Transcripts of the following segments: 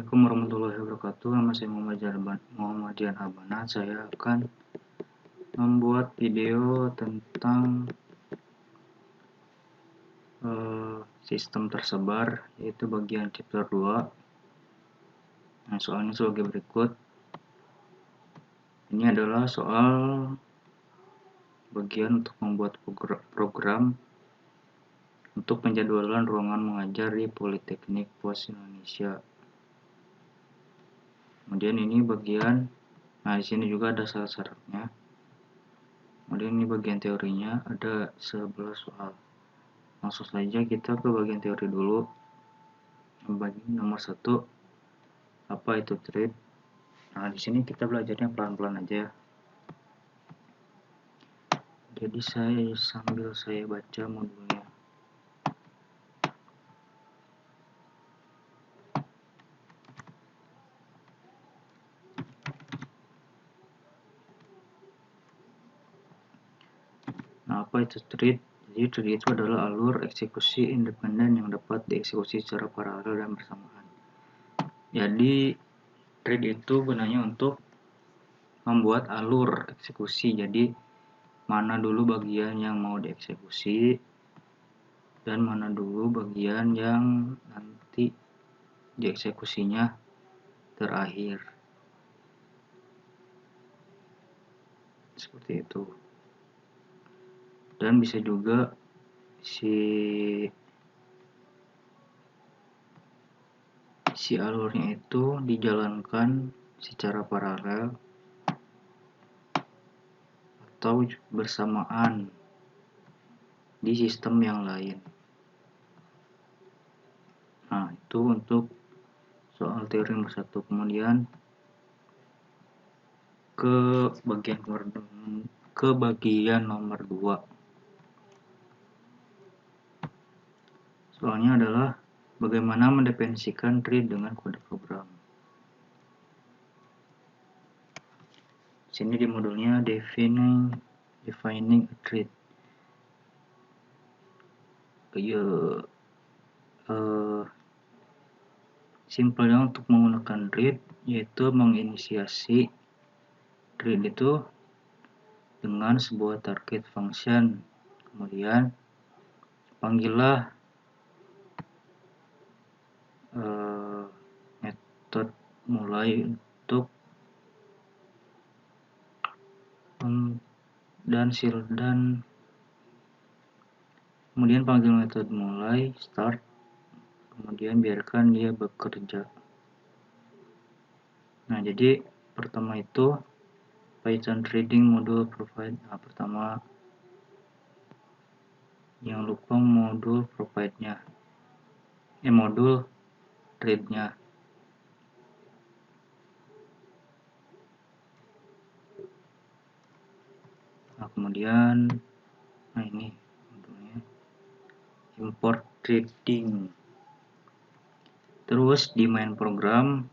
Assalamualaikum warahmatullahi wabarakatuh. Nama saya Muhammad Dian Abanat. Saya akan membuat video tentang sistem tersebar, yaitu bagian chapter 2. Nah, soalnya sebagai berikut. Ini adalah soal bagian untuk membuat program untuk penjadwalan ruangan mengajar di Politeknik POS Indonesia. Kemudian ini bagian, nah di sini juga ada syarat-syaratnya. Kemudian ini bagian teorinya, ada 11 soal. Langsung saja kita ke bagian teori dulu. Bagian nomor 1, apa itu thread? Nah di sini kita belajarnya pelan-pelan aja. Jadi sambil saya baca modulnya. Nah, apa itu thread? Jadi thread itu adalah alur eksekusi independen yang dapat dieksekusi secara paralel dan bersamaan. Jadi thread itu gunanya untuk membuat alur eksekusi. Jadi mana dulu bagian yang mau dieksekusi dan mana dulu bagian yang nanti dieksekusinya terakhir. Seperti itu. Dan bisa juga si alurnya itu dijalankan secara paralel atau bersamaan di sistem yang lain. Nah, itu untuk soal teori nomor 1. Kemudian ke bagian nomor 2. Soalnya adalah bagaimana mendefinisikan thread dengan kode program. Sini di modulnya defining a thread. Simpelnya untuk menggunakan thread yaitu menginisiasi thread itu dengan sebuah target function. Kemudian panggillah metode mulai untuk dan kemudian panggil metode mulai start, kemudian biarkan dia bekerja. Nah, jadi pertama itu Python threading module provide. Nah, pertama jangan lupa modul provide-nya, modul thread-nya. Nah, kemudian ini modulnya import threading. Terus di main program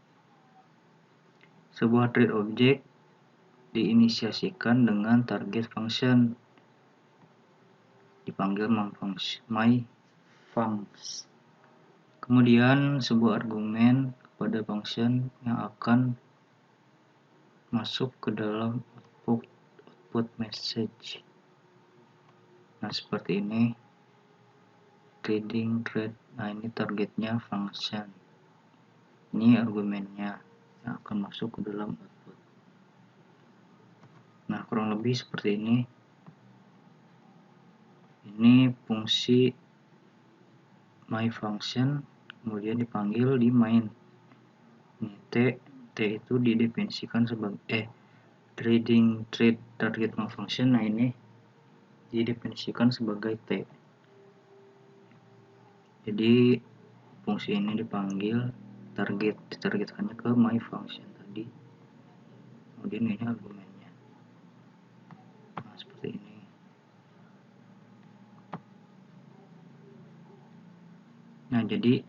sebuah thread object diinisiasikan dengan target function, dipanggil myFuncs. Kemudian sebuah argumen kepada function yang akan masuk ke dalam output message. Nah, seperti ini threading thread. Nah, ini targetnya function, ini argumennya yang akan masuk ke dalam output. Nah, kurang lebih seperti ini. Ini fungsi myFunction, kemudian dipanggil di main. Ini t itu didefinisikan sebagai thread target function. Nah, ini didefinisikan sebagai t. Jadi fungsi ini dipanggil ditargetkannya ke myFunction tadi. Kemudian ini argumennya. Nah, seperti ini. Nah, jadi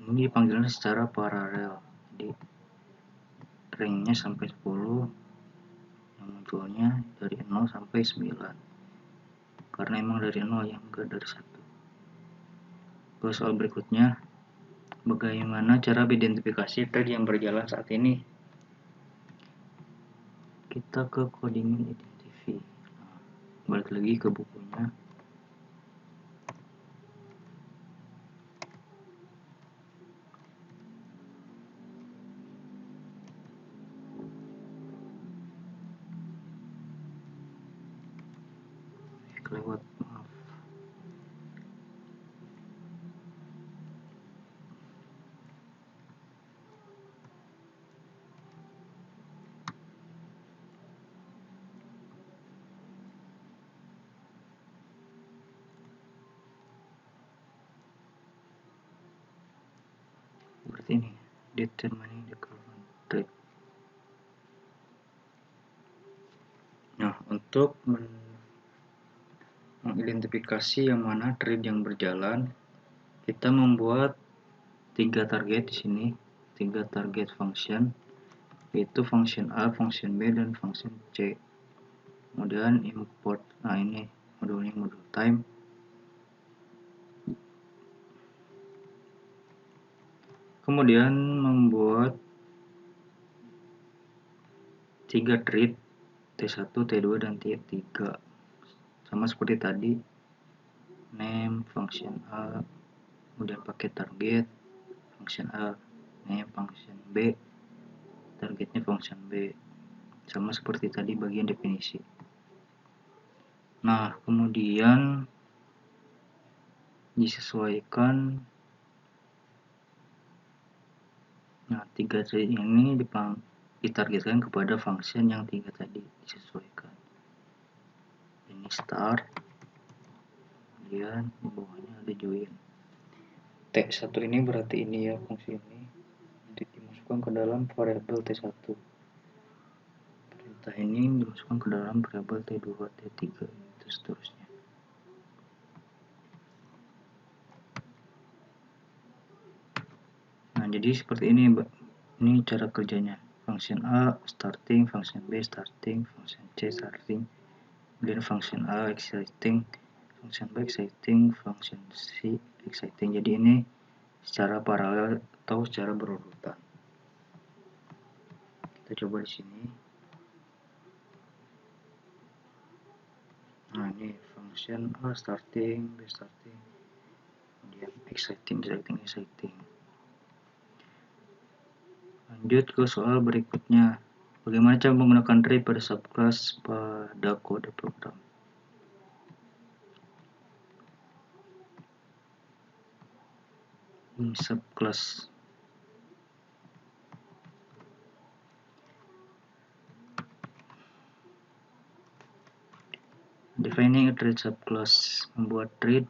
ini dipanggilnya secara paralel. Jadi ranknya sampai 10, yang munculnya dari 0 sampai 9. Karena emang dari 0 ya, enggak dari 1. Ke soal berikutnya, bagaimana cara identifikasi thread yang berjalan saat ini? Kita ke coding identify. Balik lagi ke bukunya. Lewat, maaf. Berarti ini determining the current thread. Nah, untuk mengidentifikasi yang mana thread yang berjalan, kita membuat 3 target di sini, 3 target function, yaitu function A, function B, dan function C. Kemudian import, nah ini modulnya modul time. Kemudian membuat 3 thread T1, T2, dan T3. Sama seperti tadi, name function A, kemudian pakai target function A, name function B, targetnya function B. Sama seperti tadi bagian definisi. Nah, kemudian disesuaikan. Nah, 3 thread ini ditargetkan kepada function yang 3 tadi, disesuaikan. Ini start, kemudian di bawahnya ada join. T1 ini berarti ini ya, fungsi ini nanti dimasukkan ke dalam variabel T1. Perintah ini dimasukkan ke dalam variabel T2, T3, dan seterusnya. Nah, jadi seperti ini, Mbak. Ini cara kerjanya. Function A starting, function B starting, function C starting, kemudian function A exciting, function B exciting, function C exciting. Jadi ini secara paralel atau secara berurutan. Kita coba di sini. Nah, ini function A starting, B starting, kemudian exciting. Lanjut ke soal berikutnya. Bagaimana cara menggunakan tree pada subclass pada kode program? In subclass. Defining a tree subclass, membuat tree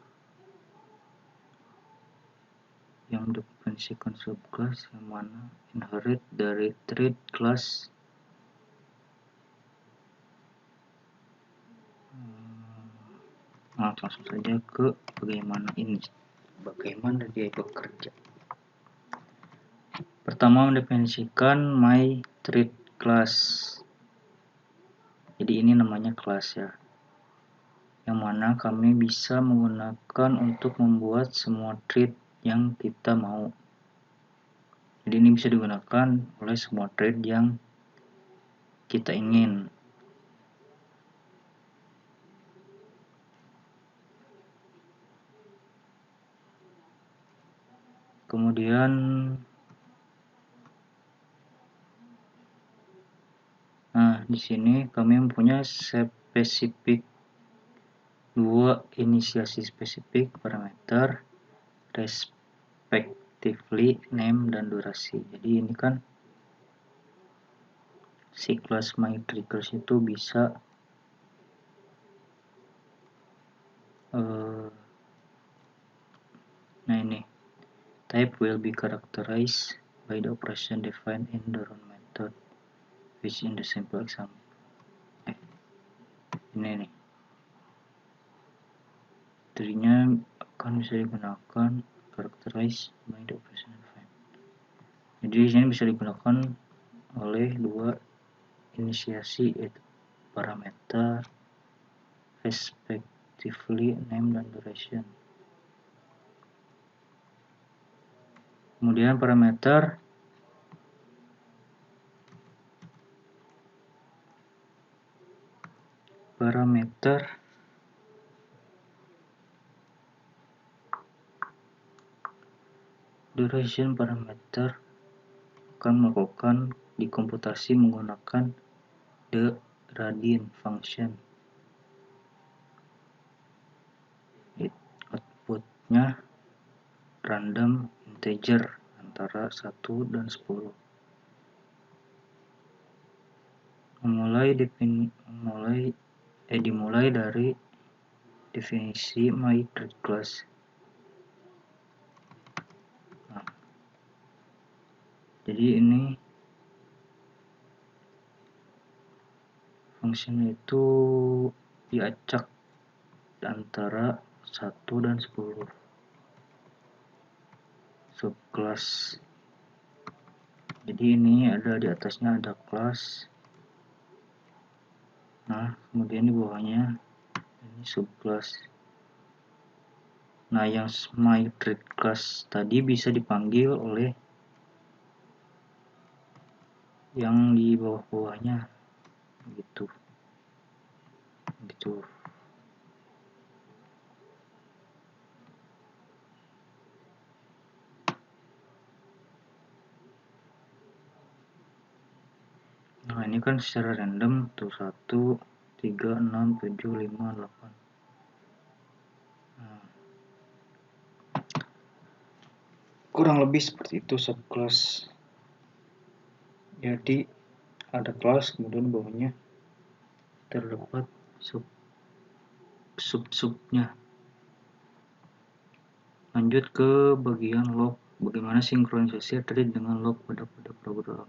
yang mendefinisikan subclass yang mana inherit dari tree class langsung saja ke bagaimana dia bekerja. Pertama, mendefinisikan my thread class. Jadi ini namanya class ya, yang mana kami bisa menggunakan untuk membuat semua thread yang kita mau. Jadi ini bisa digunakan oleh semua thread yang kita ingin. Kemudian di sini kami mempunyai spesifik 2 inisiasi spesifik parameter, respectively name dan durasi. Jadi ini kan si kelas myTriggers itu bisa nah ini type will be characterized by the operation defined in the run method, which in the simple example ini nih, tree-nya akan bisa digunakan characterized by the operation defined. Jadi di sini bisa digunakan oleh 2 inisiasi, yaitu parameter respectively name dan duration. Kemudian parameter duration parameter akan melakukan dikomputasi menggunakan the radian function. Outputnya random integer antara 1 dan 10. Dimulai dari definisi myThreadClass. Nah, jadi ini fungsinya itu diacak antara 1 dan 10 subclass. Jadi ini ada di atasnya ada kelas. Nah, kemudian di bawahnya ini subclass. Nah, yang myThreadClass tadi bisa dipanggil oleh yang di bawah-bawahnya gitu. Nah, ini kan secara random tuh 1, 3, 6, 7, 5, 8. Nah, kurang lebih seperti itu subclass. Jadi ada kelas, kemudian bawahnya terdapat sub-subnya. Lanjut ke bagian log. Bagaimana sinkronisasi thread dengan log pada program.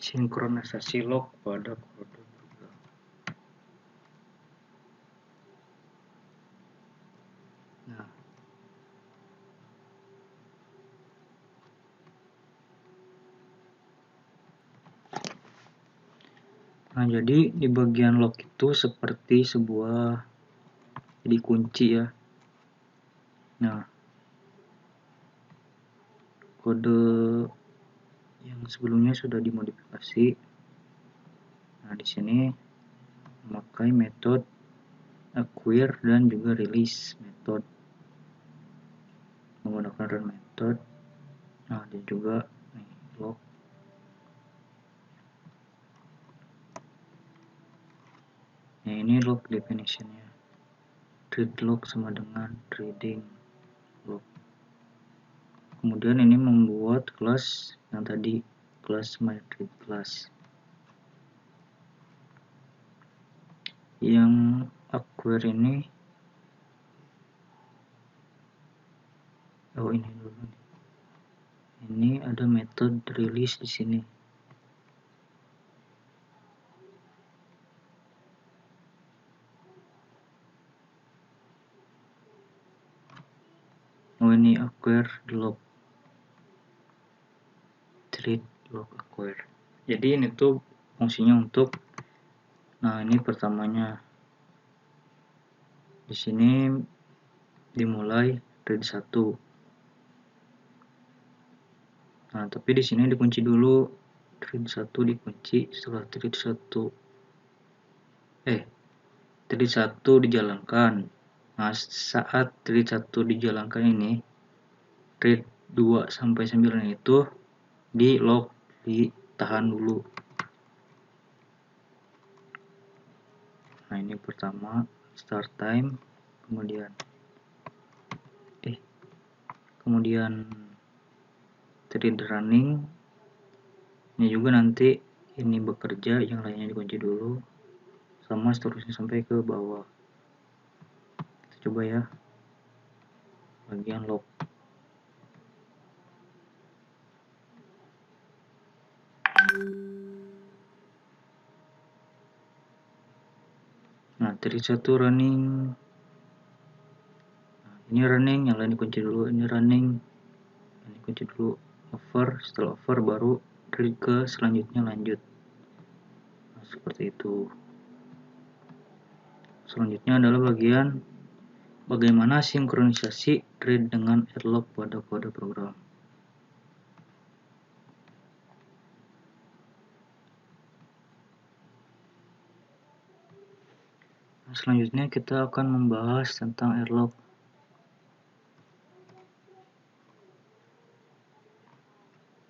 Sinkronisasi log pada program. Nah, jadi di bagian log itu seperti sebuah jadi kunci ya. Nah, kode yang sebelumnya sudah dimodifikasi. Nah, di sini memakai metode acquire dan juga release method menggunakan run method. Nah, dan juga log. Nah, ini log definitionnya. Thread log sama dengan threading log. Kemudian ini membuat kelas yang tadi, kelas myThreadClass. Yang acquire ini ini dulu. Ini ada metode release di sini. Ini acquire log. Thread log acquire. Jadi ini tuh fungsinya untuk, nah ini pertamanya. Di sini dimulai thread 1. Nah, tapi di sini dikunci dulu. Thread 1 dikunci setelah thread 1 dijalankan. Nah, saat thread 1 dijalankan ini, thread 2 sampai 9 itu di log, ditahan dulu. Nah, ini pertama start time, kemudian thread running. Ini juga nanti ini bekerja, yang lainnya dikunci dulu, sama seterusnya sampai ke bawah. Kita coba ya bagian log. Nah, thread 1 running. Nah, ini running, yang lain dikunci dulu. Ini running, ini kunci dulu. Over, setelah over baru thread ke selanjutnya lanjut. Nah, seperti itu. Selanjutnya adalah bagian bagaimana sinkronisasi read dengan add-log pada kode program. Nah, selanjutnya kita akan membahas tentang add-log.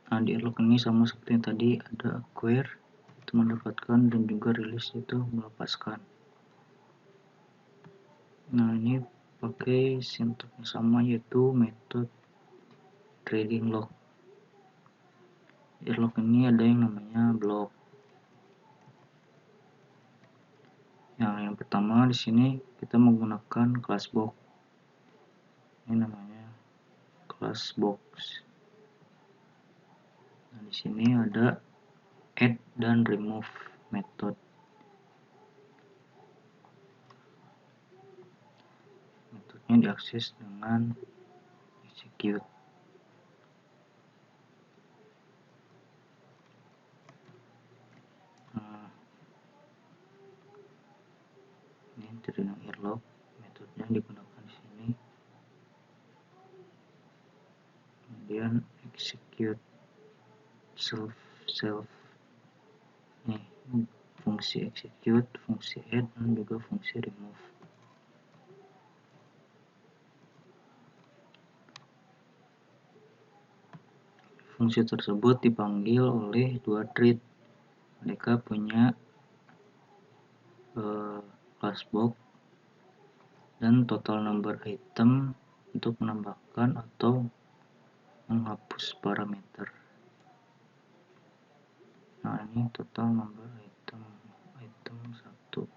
Nah, di add-log ini sama seperti yang tadi, ada acquire itu mendapatkan dan juga release itu melepaskan. Nah, ini pakai sintak yang sama, yaitu metode trading log. Di add-log ini ada yang namanya block. Yang pertama di sini kita menggunakan class box. Ini namanya class box. Nah, di sini ada add dan remove method. Metodenya diakses dengan execute. Nah, ini trading add-log, metodenya digunakan di sini. Kemudian execute self. Nih, fungsi execute, fungsi add, dan juga fungsi remove. Fungsi tersebut dipanggil oleh dua thread. Mereka punya class box dan total number item untuk menambahkan atau menghapus parameter. Nah, ini total number item 1.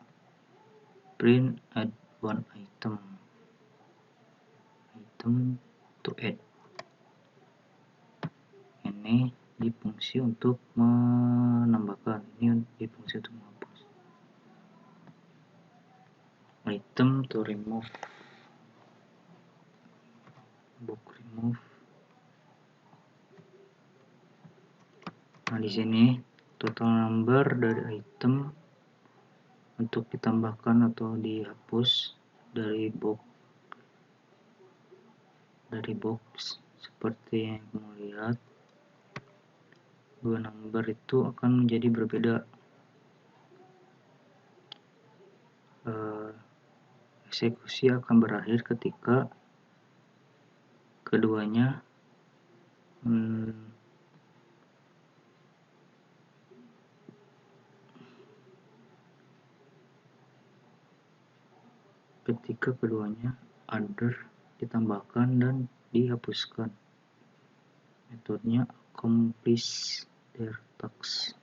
Print add one item to add. Ini di fungsi untuk menambahkan, ini di fungsi untuk menghapus. Item to remove, box remove. Nah, di sini total number dari item untuk ditambahkan atau dihapus dari box seperti yang kamu lihat, dua number itu akan menjadi berbeda. Eksekusi akan berakhir ketika keduanya other ditambahkan dan dihapuskan. Metodenya accomplish their task.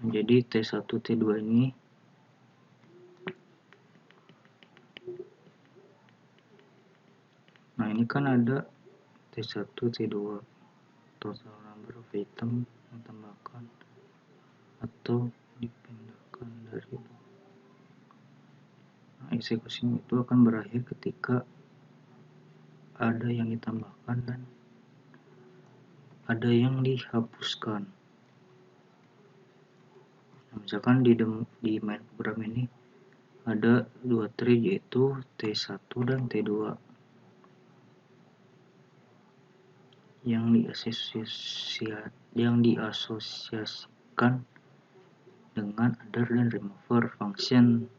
Jadi T1 T2 ini ini kan ada T1 T2, total number of item yang tambahkan atau dipindahkan dari eksekusinya itu akan berakhir ketika ada yang ditambahkan dan ada yang dihapuskan. Nah, misalkan di main program ini ada dua thread, yaitu T1 dan T2 yang diasosiasikan dengan adder dan remover function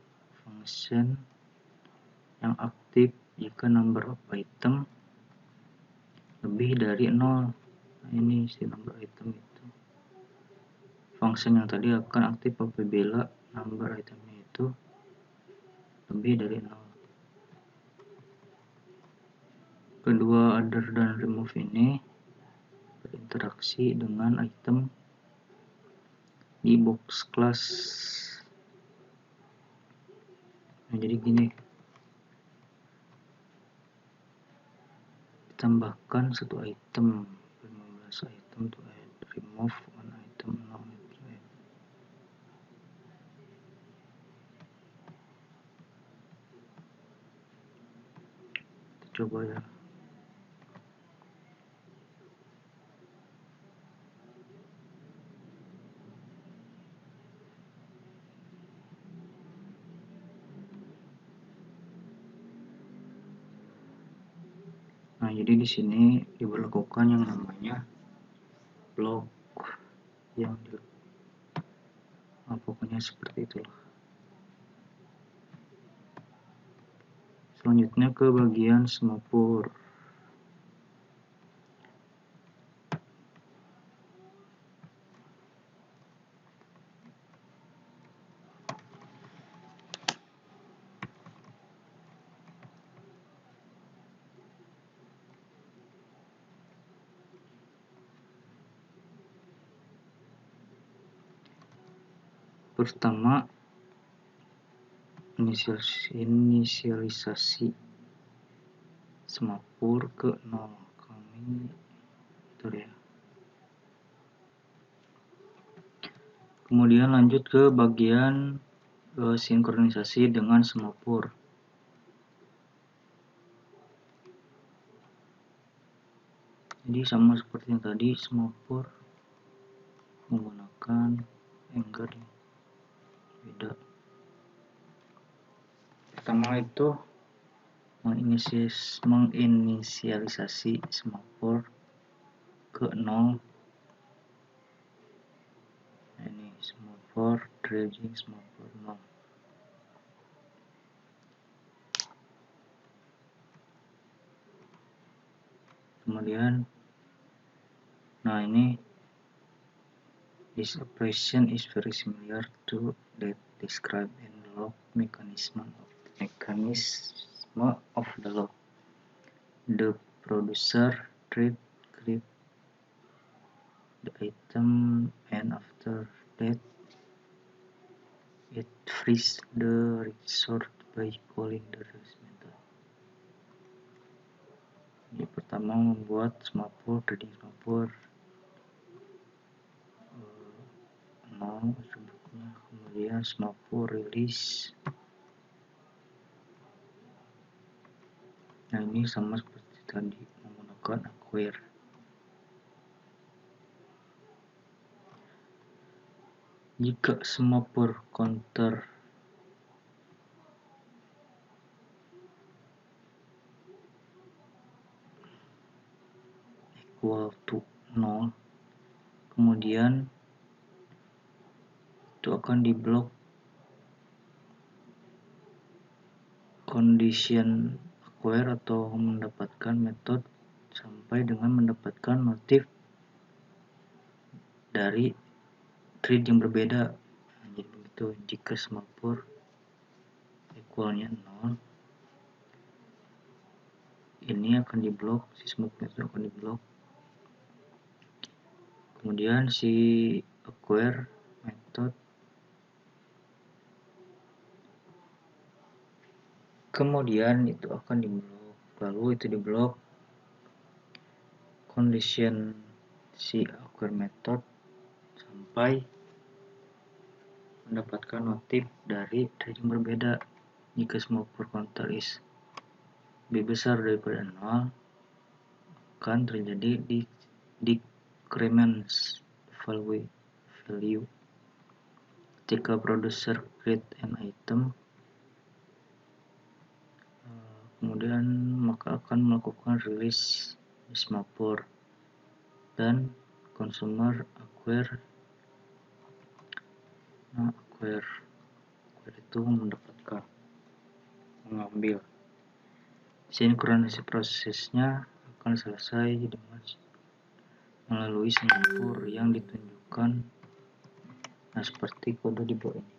yang aktif jika number of item lebih dari 0. Nah, ini si number item itu. Function yang tadi akan aktif apabila number itemnya itu lebih dari 0. Kedua adder dan remove ini berinteraksi dengan item di box class. Nah, jadi gini, tambahkan satu item, 15 item to add, remove one item, no to add. Kita coba ya. jadi di sini diberlakukan yang namanya blok yang pokoknya seperti itulah. Selanjutnya ke bagian semapur. Pertama, inisialisasi semapur ke 0. Kemudian lanjut ke bagian sinkronisasi dengan semapur. Jadi sama seperti yang tadi, semapur menggunakan Anchor, beda. Pertama itu menginisialisasi semapur ke 0. Ini semapur dredging semapur 0. Kemudian ini this operation is very similar to that described in the log mechanism of the log. The producer treats the item and after that it frees the resource by calling the reuse method. Jadi pertama membuat semapur, dredging semapur 0 sebutnya, kemudian semapur rilis. Nah ini sama seperti tadi menggunakan acquire. Jika semapur counter equal to 0, kemudian itu akan diblok condition acquire atau mendapatkan metode sampai dengan mendapatkan motif dari thread yang berbeda. Jadi begitu, jika semapur equalnya 0, ini akan diblok, si semapur itu akan diblok. Kemudian si acquire method kemudian itu akan diblok, lalu itu diblok condition si acquire method sampai mendapatkan motif dari thread yang berbeda. Jika semapur counter is lebih besar daripada 0, akan terjadi decrements value. Ketika producer create an item, kemudian maka akan melakukan release semapur dan consumer acquire. Acquire itu mengambil. Sinkronisasi prosesnya akan selesai dengan melalui semapur yang ditunjukkan seperti kode di bawah ini.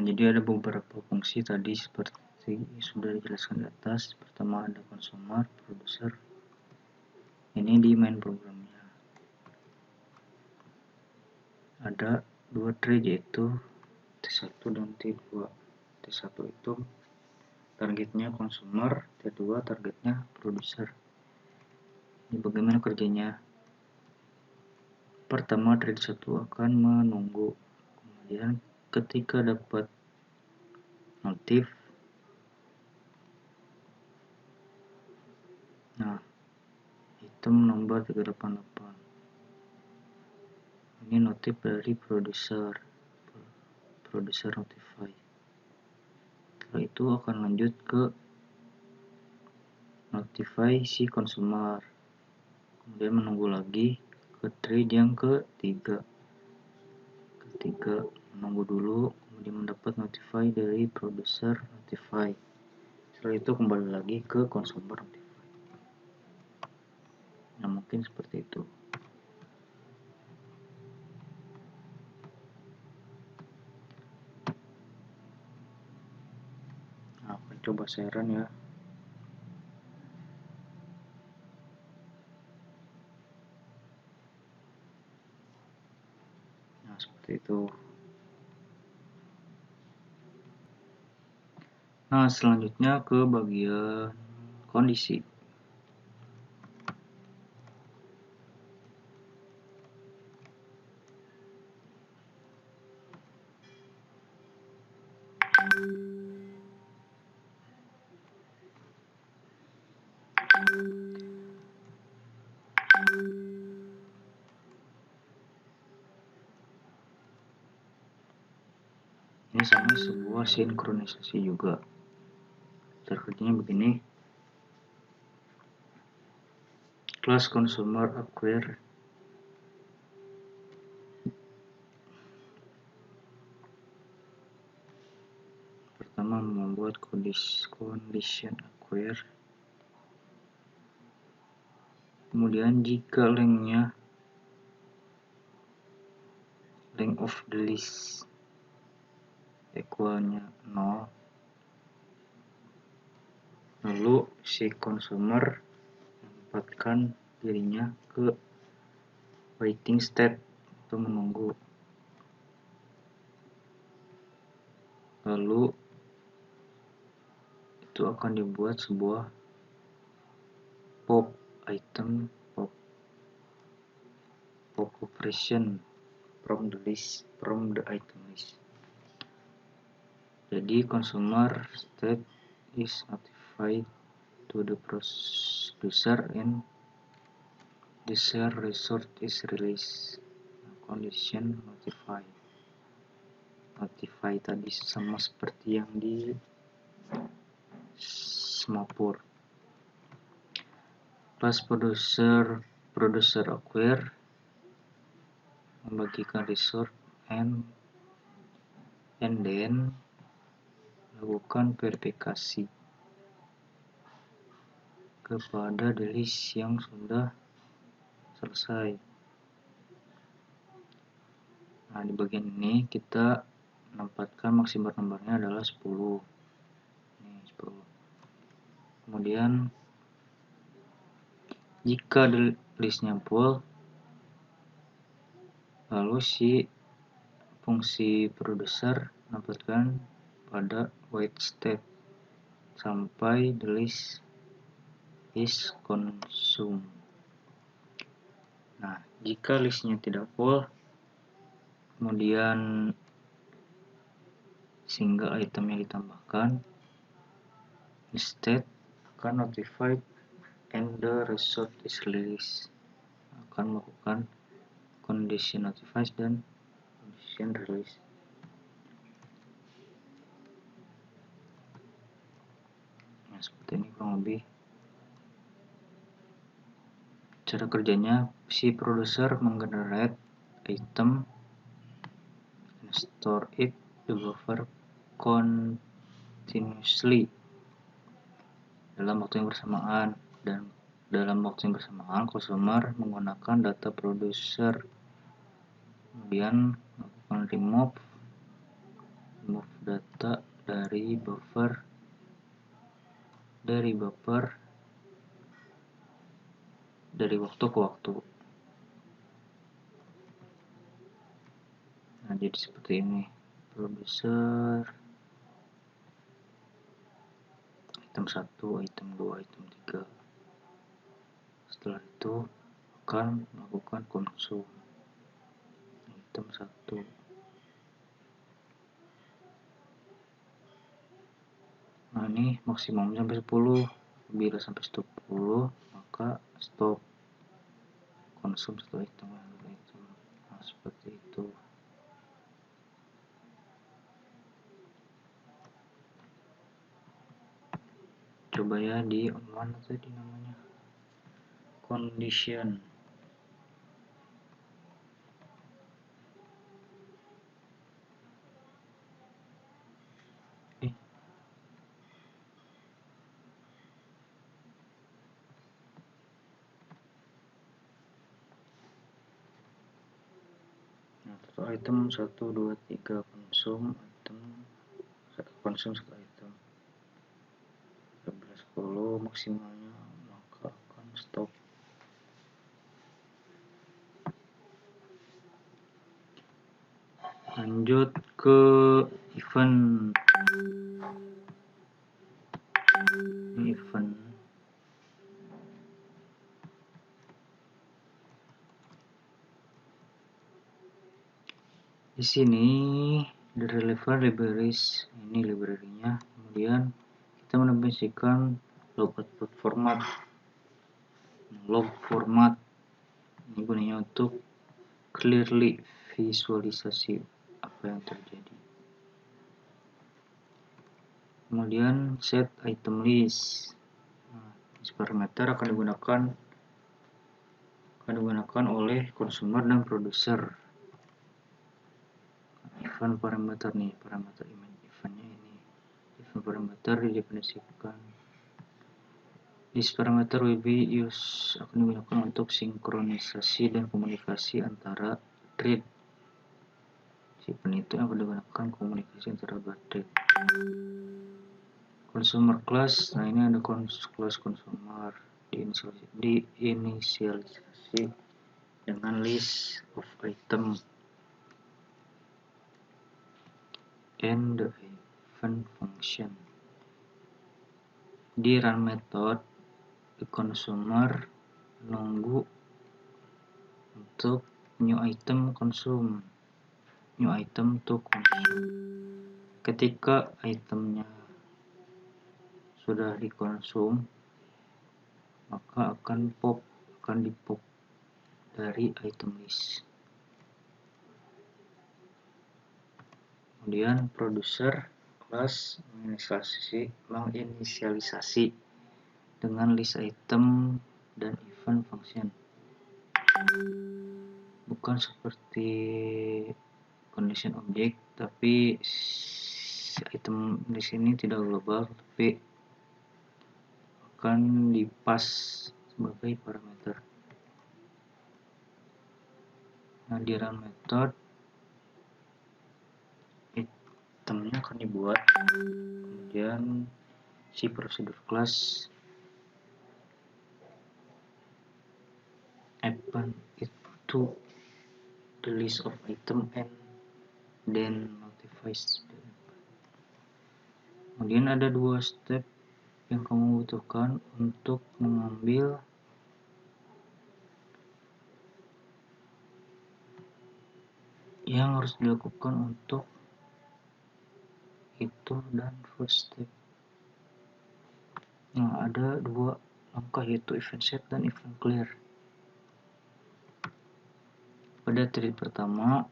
Jadi ada beberapa fungsi tadi seperti sudah dijelaskan di atas. Pertama ada consumer, producer. Ini di main programnya. Ada dua thread yaitu T1 dan T2. T1 itu targetnya consumer, T2 targetnya producer. Ini bagaimana kerjanya? Pertama thread 1 akan menunggu, kemudian ketika dapat motif, item nomor 388, ini notif dari produser notify. Setelah itu akan lanjut ke notify si consumer, kemudian menunggu lagi ke thread yang ketiga, menunggu dulu, kemudian mendapat notify dari produser notify. Setelah itu kembali lagi ke consumer notify. Nah, mungkin seperti itu. Nah, akan coba saya run ya. Nah, seperti itu. Nah, selanjutnya ke bagian kondisi. Ini sama sebuah sinkronisasi juga. Cara kerjanya begini. Class consumer acquire pertama membuat condition acquire. Kemudian jika length of the list equalnya 0, lalu si consumer menempatkan dirinya ke waiting state atau menunggu. Lalu itu akan dibuat sebuah pop operation from the item list. Jadi consumer state is notified to the producer and desired result is released. Condition notify tadi sama seperti yang di semapur. Plus producer acquire membagikan result and then lakukan verifikasi kepada the list yang sudah selesai. Nah, di bagian ini kita menempatkan maksimal nomornya adalah 10. Ini 10. Kemudian jika the listnya full, lalu si fungsi producer menempatkan pada wait state sampai the list is consumed. Nah, jika listnya tidak full, kemudian single itemnya ditambahkan, instead akan notified and the result is released, akan melakukan condition notify dan condition release. Nah, seperti ini kurang lebih cara kerjanya. Si producer menggenerate item and store it to buffer continuously dalam waktu yang bersamaan, dan dalam waktu yang bersamaan consumer menggunakan data producer, kemudian melakukan remove data dari buffer dari waktu ke waktu. Nah, jadi seperti ini. Producer item 1, item 2, item 3. Setelah itu akan melakukan konsum item 1. Nah, ini maksimum sampai 10. Bila sampai 10, maka stop konsum setelah item. Nah, seperti itu. Coba ya di mana tadi namanya, condition. Satu item 1, 2, 3 konsum item, konsum satu item 10 maksimalnya, maka akan stop. Lanjut ke event. Di sini the relevant libraries, ini library-nya. Kemudian kita menambahkan log output format. Log format ini gunanya untuk clearly visualisasi apa yang terjadi. Kemudian set item list. List parameter akan digunakan oleh consumer dan producer. Event parameter nih, parameter eventnya ini. Event parameter didefinisikan. This parameter will be used, akan digunakan untuk sinkronisasi dan komunikasi antara thread. Si event itu akan digunakan komunikasi antara thread. Consumer class, nah ini ada class consumer diinisialisasi dengan list of item and the event function. Di run method, the consumer menunggu untuk new item consume, new item to consume. Ketika itemnya sudah dikonsum, maka akan di-pop dari item list. Kemudian producer class menginisialisasi dengan list item dan event function. Bukan seperti condition object, tapi item di sini tidak global, tapi akan dipas sebagai parameter. Nah, di run method itemnya akan dibuat, kemudian si prosedur class append it to the list of item and then notifies them. Kemudian ada dua step yang kamu butuhkan untuk mengambil yang harus dilakukan untuk itu dan first step. Nah, ada dua langkah, yaitu event set dan event clear. Pada thread pertama,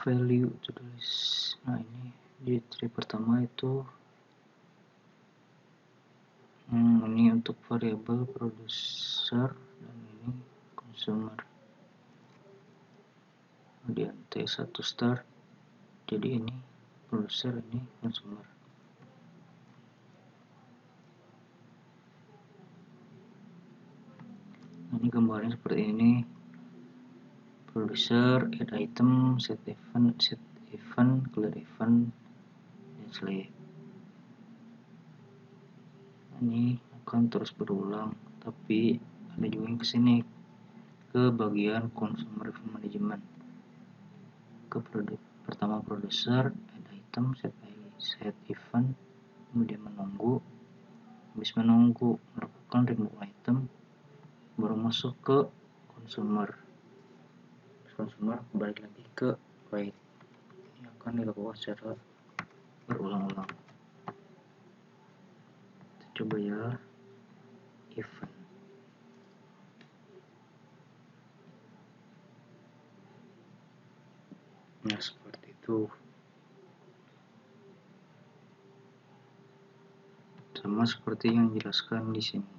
value to the list. Nah, ini di thread pertama itu ini untuk variabel producer dan ini consumer. Kemudian T1 start, jadi ini producer, ini consumer. Nah, ini gambarnya seperti ini. Producer, add item, set event, clear event, dan select. Ini akan terus berulang, tapi ada juga yang kesini ke bagian consumer management. Ke pertama producer, add item, set event, kemudian menunggu. Habis menunggu melakukan remove item, baru masuk ke consumer. Balik lagi ke wait. Ini akan dilakukan secara berulang-ulang. Kita coba ya event. itu. Sama seperti yang dijelaskan di sini.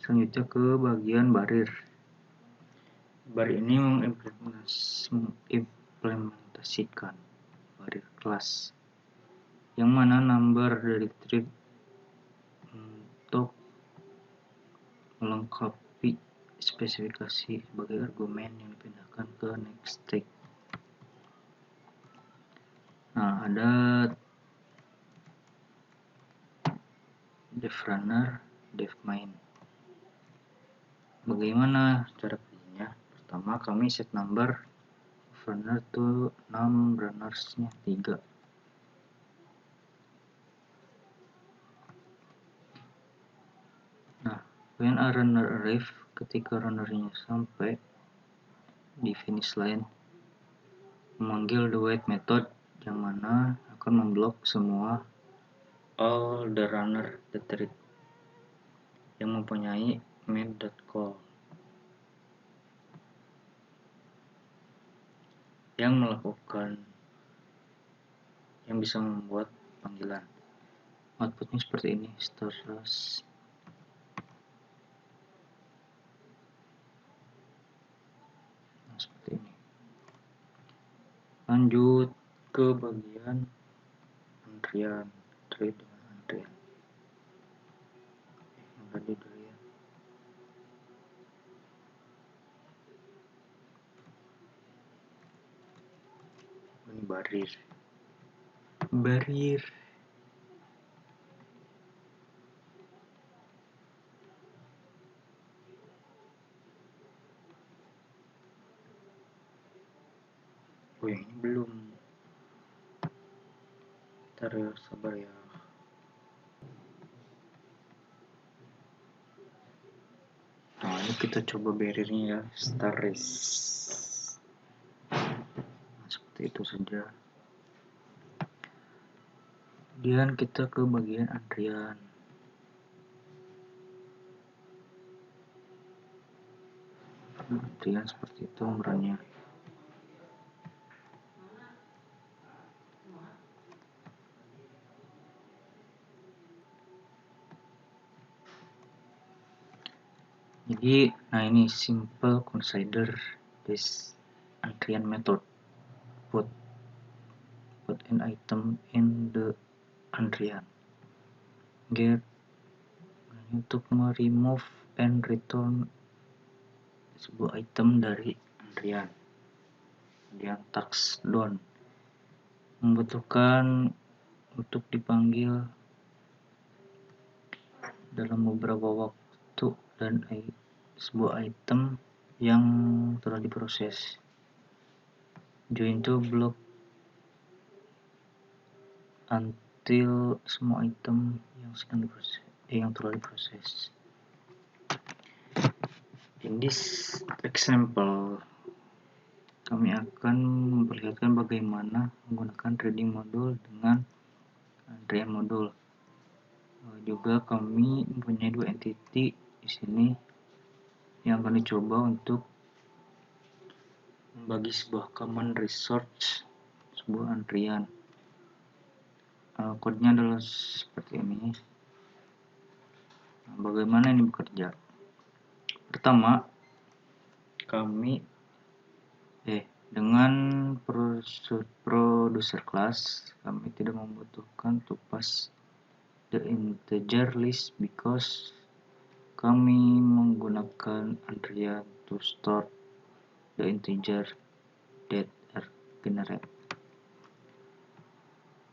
Selanjutnya ke bagian barir. Barir ini mengimplementasikan barir kelas, yang mana number dari thread untuk melengkapi spesifikasi sebagai argumen yang dipindahkan ke next state. Nah, ada def runner, def main. Bagaimana cara kerjanya? Pertama, kami set number runner to 6, runnersnya 3. Nah, when a runner arrive, ketika runnernya sampai di finish line, memanggil the wait method yang mana akan memblok semua all the runner the thread yang mempunyai main.call yang melakukan yang bisa membuat panggilan. Outputnya seperti ini, start rush. Nah, seperti ini. Lanjut ke bagian antrian, trade dengan antrian. Yang tadi dulu ya. Ini barir. Oh, yang ini belum. Ntar ya, sabar ya. Nah, ini kita coba barirnya ya, start race. Nah, seperti itu saja. Kemudian kita ke bagian antrian. Antrian seperti itu gambarannya. Jadi, nah ini simple consider this antrian method. Put an item in the antrian. Get untuk remove and return sebuah item dari antrian. Kemudian task down membutuhkan untuk dipanggil dalam beberapa waktu dan sebuah item yang telah diproses. Join to block until semua item yang sedang diproses yang telah diproses. In this example, kami akan memperlihatkan bagaimana menggunakan trading modul dengan antrian modul. Juga kami mempunyai dua entity di sini yang akan dicoba untuk membagi sebuah common resource, sebuah antrian. Kodenya adalah seperti ini. Nah, bagaimana ini bekerja? Pertama, kami dengan producer class kami tidak membutuhkan to pass the integer list because kami menggunakan antrian to store the integer that are generated.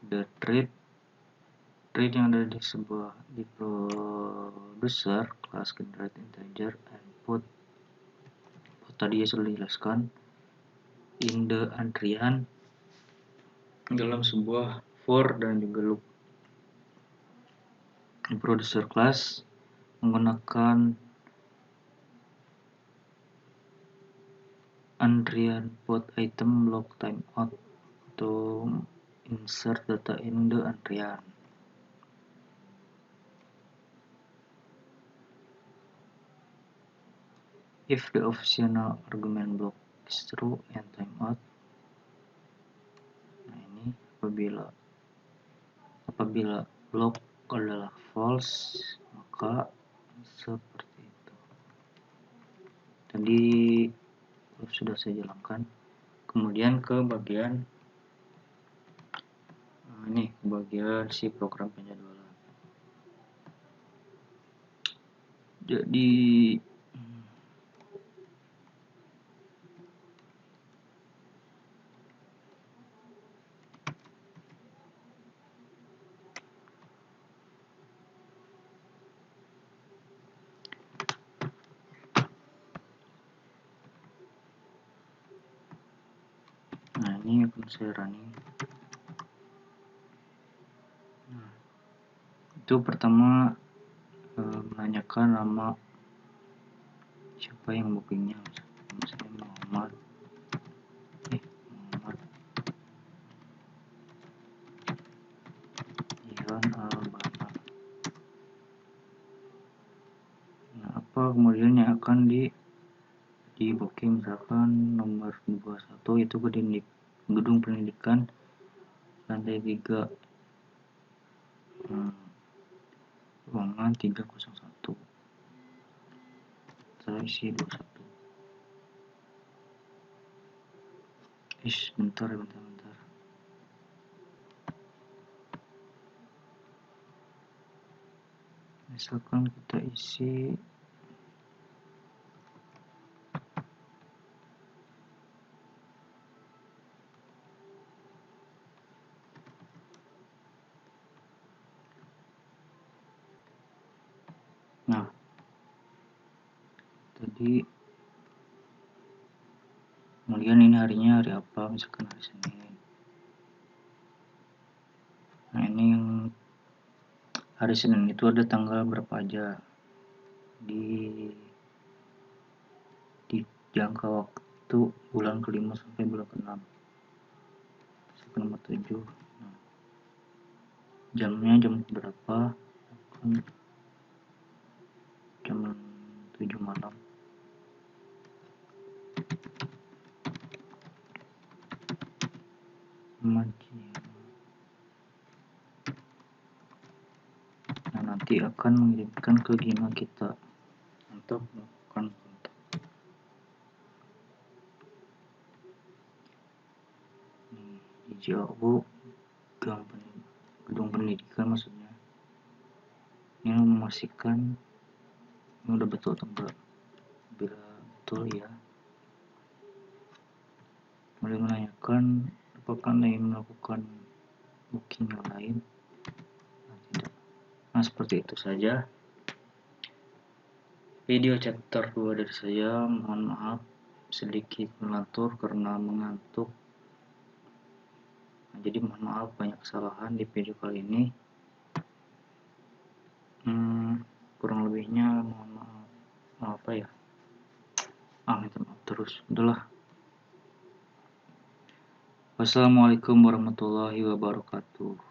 The thread yang ada di producer class generate integer and put tadi ya sudah dijelaskan in the antrian dalam sebuah for dan juga loop. Producer class menggunakan antrian put item block timeout to insert data in the antrian. If the optional argument block is true and timeout. Nah, ini apabila block adalah false, maka seperti itu. Tadi sudah saya jelaskan. Kemudian ke bagian ini, bagian si program penjadwalan. Jadi nah, ini akan saya running. Nah, itu pertama menanyakan nama siapa yang bookingnya, misalnya Muhammad Ivan Albana. Nah, apa kemudian yang akan di booking, misalkan nomor 21 itu gedung pendidikan lantai 3, ruangan 301, saya isi 21. Bentar. Misalkan kita isi nah, tadi kemudian ini harinya hari apa, misalkan hari Senin. Nah, ini yang hari Senin itu ada tanggal berapa aja di jangka waktu bulan ke-5 sampai bulan ke-6, misalkan nomor 7. Nah, jamnya jam berapa, jam 7 malam. Nah, nanti akan mengirimkan ke Gmail kita untuk melakukan kontak. IJAU gedung pendidikan maksudnya. Ini memastikan ini udah betul atau enggak. Bila betul ya, mulai menanyakan apakah Anda ingin melakukan booking yang lain. Tidak. Nah, seperti itu saja video chapter 2 dari saya. Mohon maaf sedikit melantur karena mengantuk. Nah, jadi mohon maaf banyak kesalahan di video kali ini. Kurang lebihnya mohon maaf. Apa ya? Minta maaf terus. Udahlah. Wassalamualaikum warahmatullahi wabarakatuh.